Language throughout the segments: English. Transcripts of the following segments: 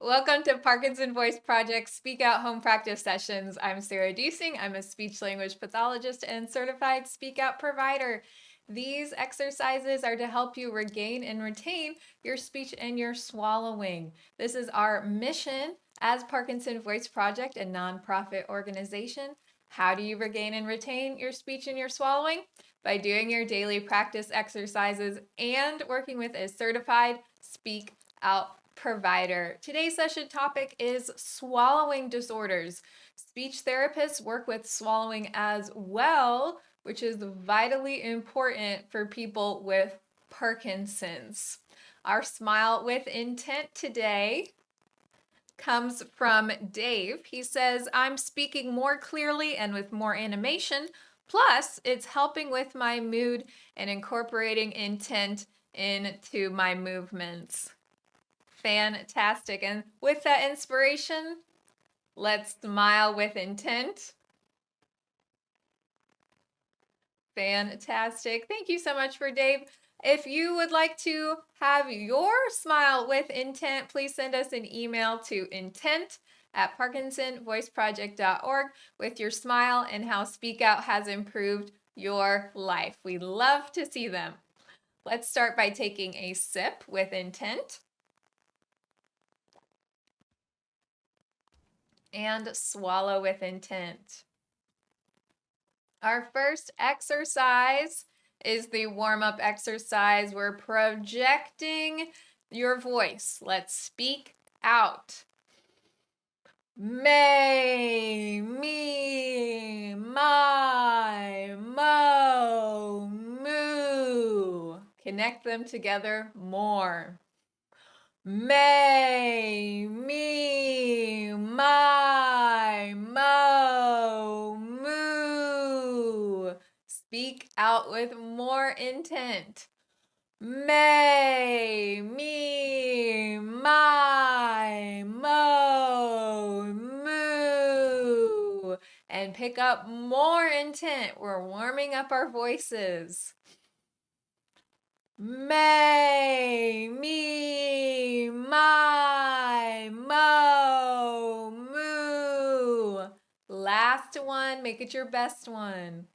Welcome to Parkinson Voice Project Speak Out Home Practice Sessions. I'm Sarah Deasing. I'm a speech language pathologist and certified speak out provider. These exercises are to help you regain and retain your speech and your swallowing. This is our mission as Parkinson Voice Project, a nonprofit organization. How do you regain and retain your speech and your swallowing? By doing your daily practice exercises and working with a certified speak out provider. Today's session topic is swallowing disorders. Speech therapists work with swallowing as well, which is vitally important for people with Parkinson's. Our Smile with Intent today comes from Dave. He says, I'm speaking more clearly and with more animation. Plus, it's helping with my mood and incorporating intent into my movements. Fantastic. And with that inspiration, let's smile with intent. Fantastic. Thank you so much for Dave. If you would like to have your smile with intent, please send us an email to intent@parkinsonvoiceproject.org with your smile and how Speak Out has improved your life. We love to see them. Let's start by taking a sip with intent. And swallow with intent. Our first exercise is the warm-up exercise. We're projecting your voice. Let's speak out. May, me, my, mo, moo. Connect them together more. May, me, my, mo, moo. Speak out with more intent. May, me, my, mo, moo. And pick up more intent. We're warming up our voices. May, me, my, mo, moo. Last one, make it your best one.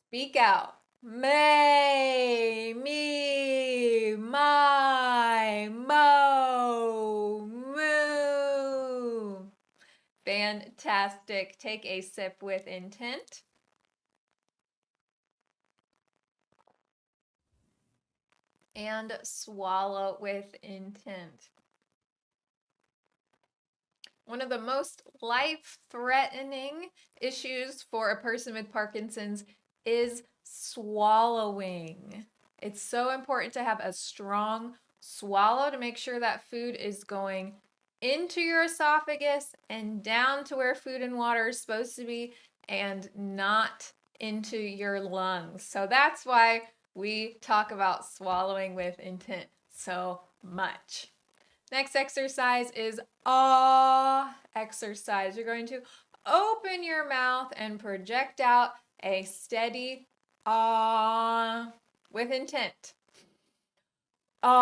Speak out. May, me, my, mo, moo. Fantastic. Take a sip with intent. And swallow with intent. One of the most life-threatening issues for a person with Parkinson's is swallowing. It's so important to have a strong swallow to make sure that food is going into your esophagus and down to where food and water is supposed to be and not into your lungs. So that's why we talk about swallowing with intent so much. Next exercise is ah exercise. You're going to open your mouth and project out a steady ah with intent. Ah.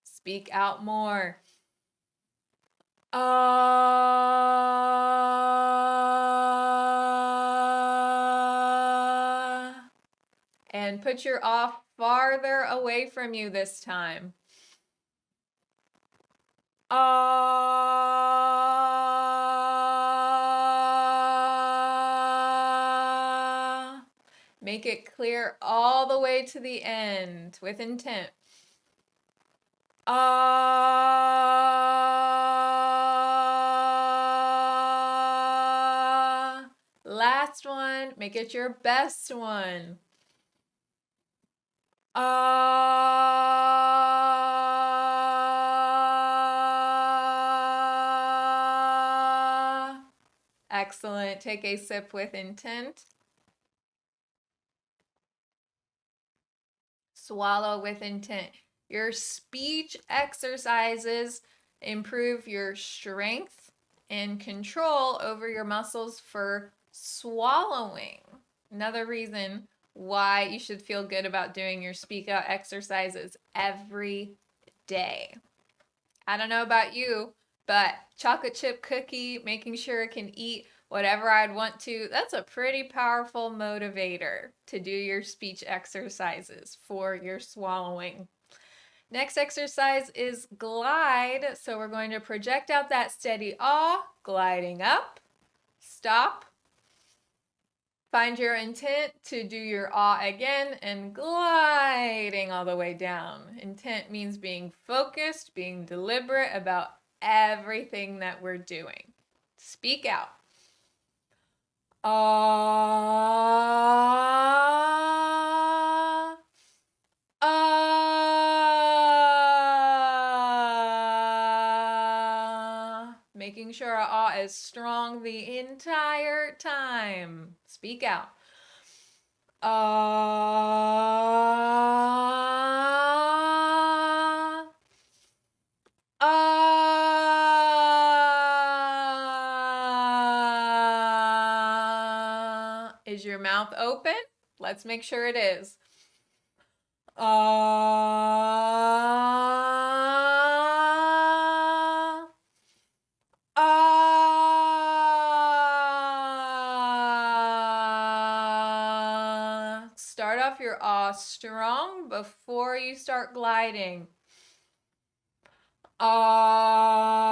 Speak out more. And put your off farther away from you this time. Make it clear all the way to the end with intent. Last one, make it your best one. Excellent. Take a sip with intent. Swallow with intent. Your speech exercises improve your strength and control over your muscles for swallowing. Another reason why you should feel good about doing your speak out exercises every day. I don't know about you, but chocolate chip cookie, making sure it can eat whatever I'd want to, that's a pretty powerful motivator to do your speech exercises for your swallowing. Next exercise is glide. So we're going to project out that steady ah, gliding up, stop. Find your intent to do your ah again and gliding all the way down. Intent means being focused, being deliberate about everything that we're doing. Speak out. Ah, ah. Making sure our ah is strong the entire time. Speak out. Ah, ah. Is your mouth open? Let's make sure it is. Ah, ah. Start off your ah strong before you start gliding. Ah,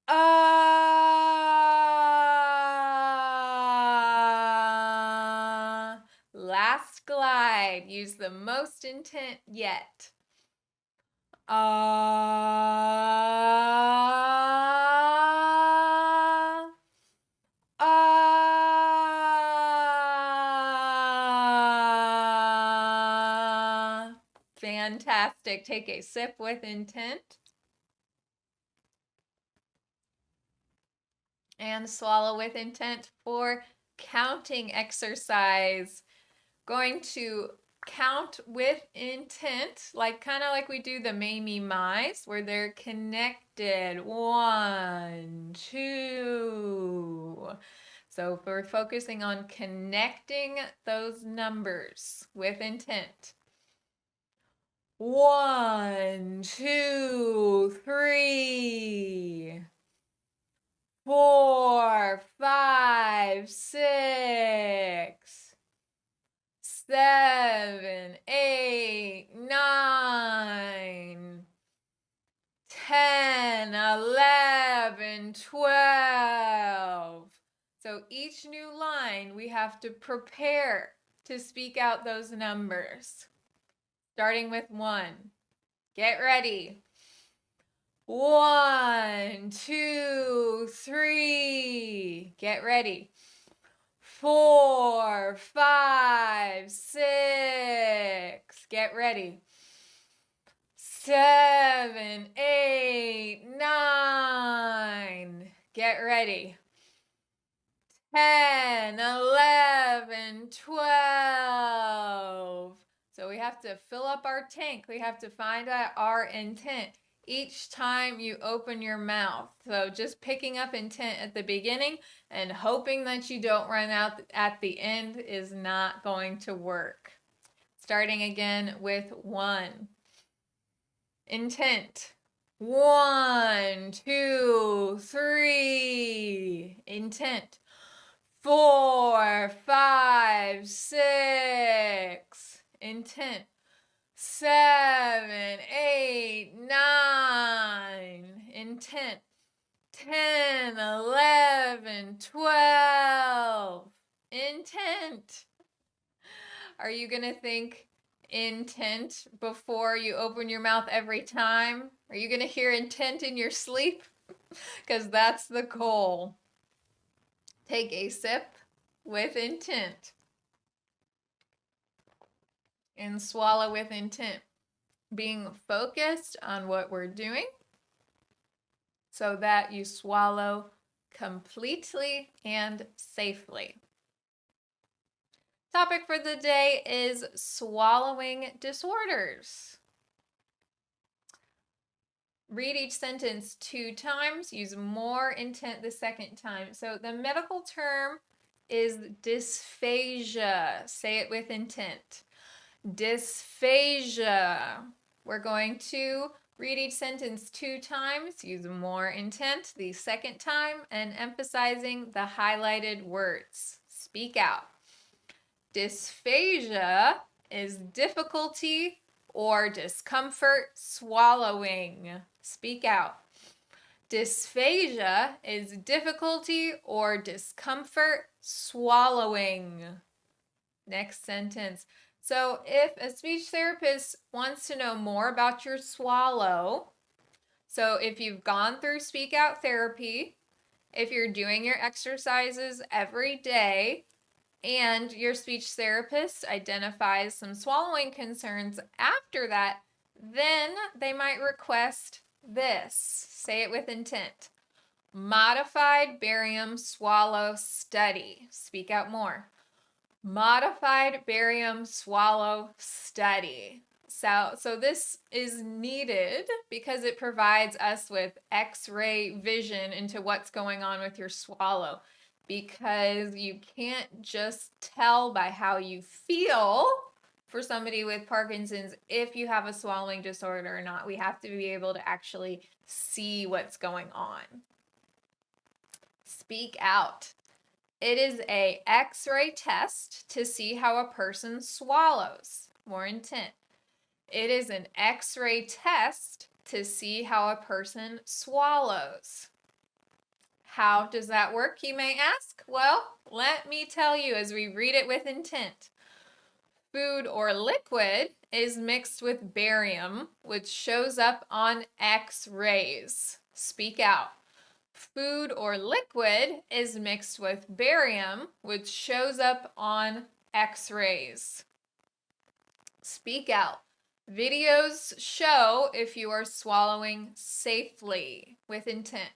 ah. Last glide. Use the most intent yet. Ah, ah. Fantastic. Take a sip with intent. And swallow with intent for counting exercise. Going to count with intent, kind of like we do the may, me, my's, where they're connected. 1, 2. So we're focusing on connecting those numbers with intent. 1, 2, 3, 4, 5, 6, 7, 8, 9, 10, 11, 12. So each new line we have to prepare to speak out those numbers. Starting with 1. Get ready. 1, 2, 3. Get ready. 4, 5, 6. Get ready. 7, 8, 9. Get ready. 10, 11, 12. So we have to fill up our tank. We have to find out our intent each time you open your mouth. So just picking up intent at the beginning and hoping that you don't run out at the end is not going to work. Starting again with 1. Intent. 1, 2, 3. Intent. 4, 5, 6. Intent. 7, 8, 9. Intent. 10, 11, 12. Intent. Are you going to think intent before you open your mouth every time? Are you going to hear intent in your sleep? Because that's the goal. Take a sip with intent and swallow with intent. Being focused on what we're doing so that you swallow completely and safely. Topic for the day is swallowing disorders. Read each sentence 2 times. Use more intent the second time. So the medical term is dysphagia. Say it with intent. Dysphagia. We're going to read each sentence 2 times. Use more intent the second time and emphasizing the highlighted words. Speak out. Dysphagia is difficulty or discomfort swallowing. Speak out. Dysphagia is difficulty or discomfort swallowing. Next sentence. So if a speech therapist wants to know more about your swallow, so if you've gone through speak out therapy, if you're doing your exercises every day, and your speech therapist identifies some swallowing concerns after that, then they might request this. Say it with intent. Modified barium swallow study. Speak out more. Modified barium swallow study. So this is needed because it provides us with X-ray vision into what's going on with your swallow. Because you can't just tell by how you feel for somebody with Parkinson's if you have a swallowing disorder or not. We have to be able to actually see what's going on. Speak out. It is an X-ray test to see how a person swallows. More intent. It is an X-ray test to see how a person swallows. How does that work, you may ask? Well, let me tell you as we read it with intent. Food or liquid is mixed with barium, which shows up on X-rays. Speak out. Food or liquid is mixed with barium, which shows up on X-rays. Speak out. Videos show if you are swallowing safely with intent.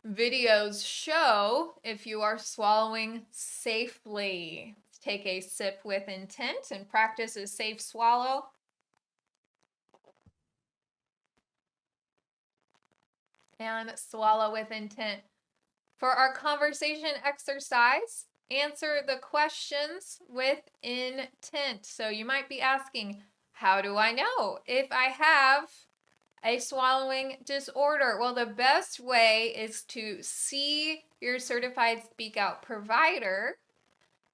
Videos show if you are swallowing safely. Take a sip with intent and practice a safe swallow. And swallow with intent. For our conversation exercise, answer the questions with intent. So you might be asking, how do I know if I have a swallowing disorder? Well, the best way is to see your certified speak out provider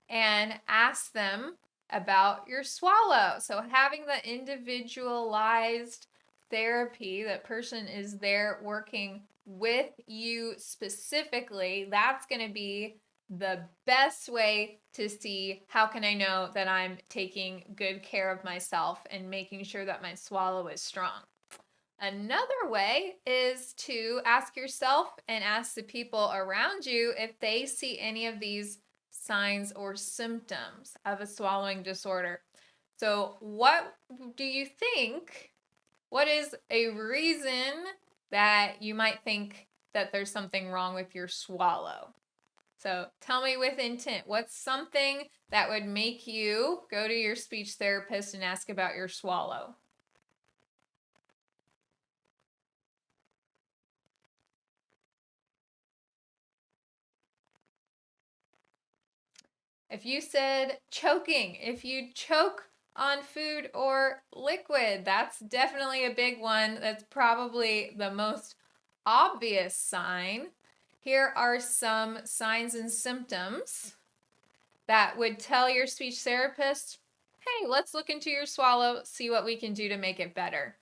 and ask them about your swallow. So having the individualized therapy, that person is there working with you specifically, that's going to be the best way to see how can I know that I'm taking good care of myself and making sure that my swallow is strong. Another way is to ask yourself and ask the people around you if they see any of these signs or symptoms of a swallowing disorder. So what do you think? What is a reason that you might think that there's something wrong with your swallow? So tell me with intent, what's something that would make you go to your speech therapist and ask about your swallow? If you said choking, if you choke on food or liquid, that's definitely a big one. That's probably the most obvious sign. Here are some signs and symptoms that would tell your speech therapist, hey, let's look into your swallow, see what we can do to make it better.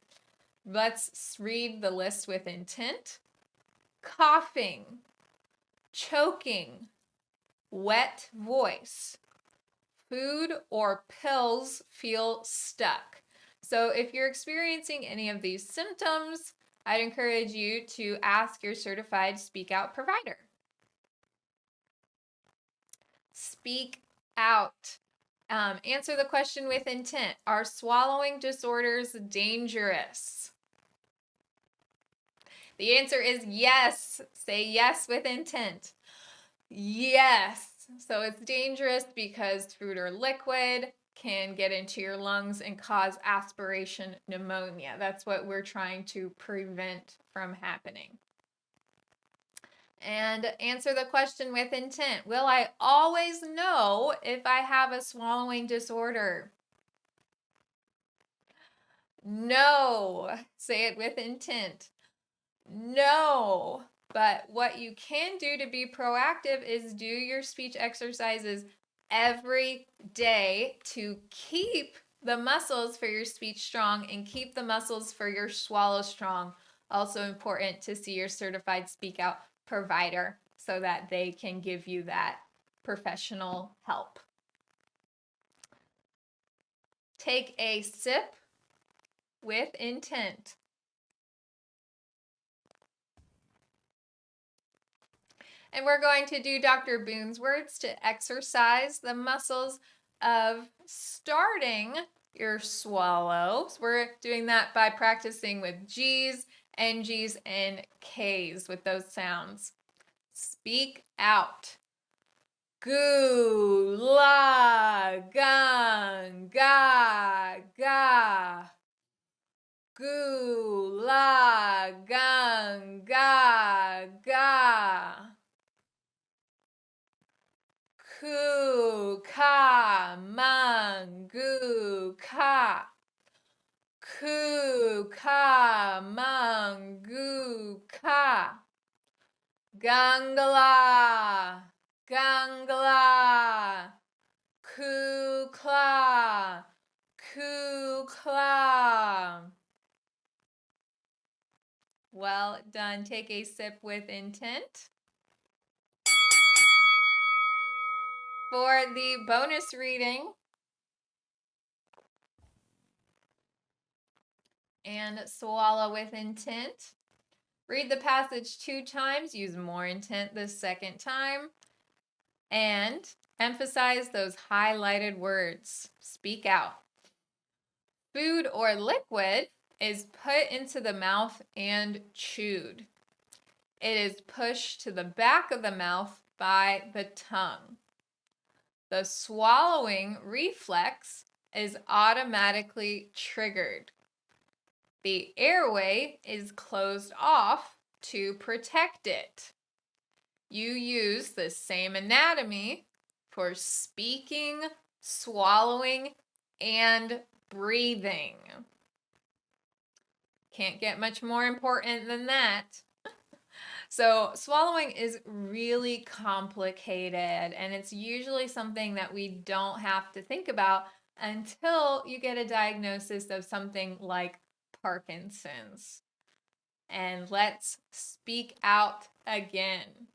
Let's read the list with intent. Coughing, choking, wet voice, food or pills feel stuck. So if you're experiencing any of these symptoms, I'd encourage you to ask your certified speak out provider. Speak out. Answer the question with intent. Are swallowing disorders dangerous? The answer is yes. Say yes with intent. Yes. So it's dangerous because food or liquid can get into your lungs and cause aspiration pneumonia. That's what we're trying to prevent from happening. And answer the question with intent. Will I always know if I have a swallowing disorder? No. Say it with intent. No. But what you can do to be proactive is do your speech exercises every day to keep the muscles for your speech strong and keep the muscles for your swallow strong. Also important to see your certified speak out provider so that they can give you that professional help. Take a sip with intent. And we're going to do Dr. Boone's words to exercise the muscles of starting your swallow. So we're doing that by practicing with G's, NG's, and K's with those sounds. Speak out. Goo, la, gun, ga, ga. Goo, la, gun, ga, ga. Ku, ka, man, gu, ka. Ku, ka, man, gu, ka. Gangala, gangala. Ku, kla, ku, kla. Well done. Take a sip with intent. For the bonus reading and swallow with intent, read the passage 2 times, use more intent the second time, and emphasize those highlighted words. Speak out. Food or liquid is put into the mouth and chewed. It is pushed to the back of the mouth by the tongue. The swallowing reflex is automatically triggered. The airway is closed off to protect it. You use the same anatomy for speaking, swallowing, and breathing. Can't get much more important than that. So swallowing is really complicated, and it's usually something that we don't have to think about until you get a diagnosis of something like Parkinson's. And let's speak out again.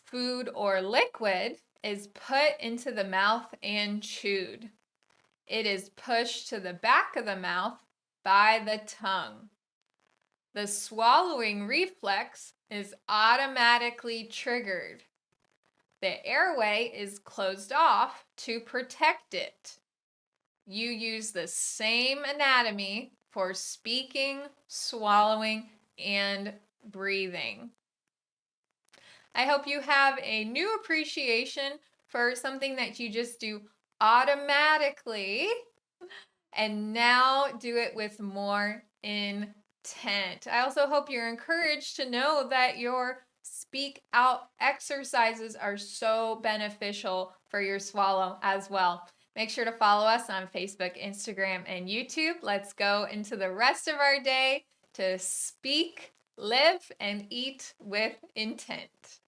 Food or liquid is put into the mouth and chewed. It is pushed to the back of the mouth by the tongue. The swallowing reflex is automatically triggered. The airway is closed off to protect it. You use the same anatomy for speaking, swallowing, and breathing. I hope you have a new appreciation for something that you just do automatically, and now do it with more intent. I also hope you're encouraged to know that your speak out exercises are so beneficial for your swallow as well. Make sure to follow us on Facebook, Instagram, and YouTube. Let's go into the rest of our day to speak, live, and eat with intent.